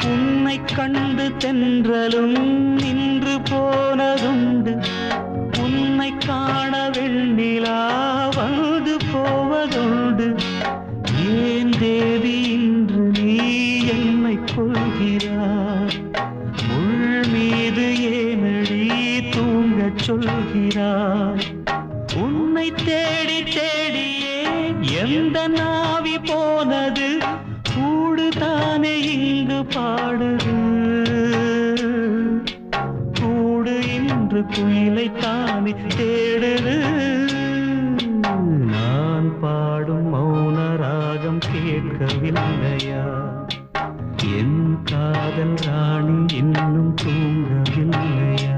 உன்னை கண்டு தென்றலும் நின்று போனதுண்டு. உன்னை காண வெண்ணிலா வந்து போவதுண்டு. ஏன் தேவி இன்று நீ என்னை கொள்கிறாய்? முள் மீது ஏனடி தூங்கச் சொல்கிறாய்? உன்னை தேடி தேடியே எந்த நாவி போனது? கூடுதானே இங்கு பாடுது. கூடு இன்று குயிலை தானே தேடுது. நான் பாடும் மௌன ராகம் கேட்கவில்லையா? என் காதல் ராணி இன்னும் தூங்கவில்லையா?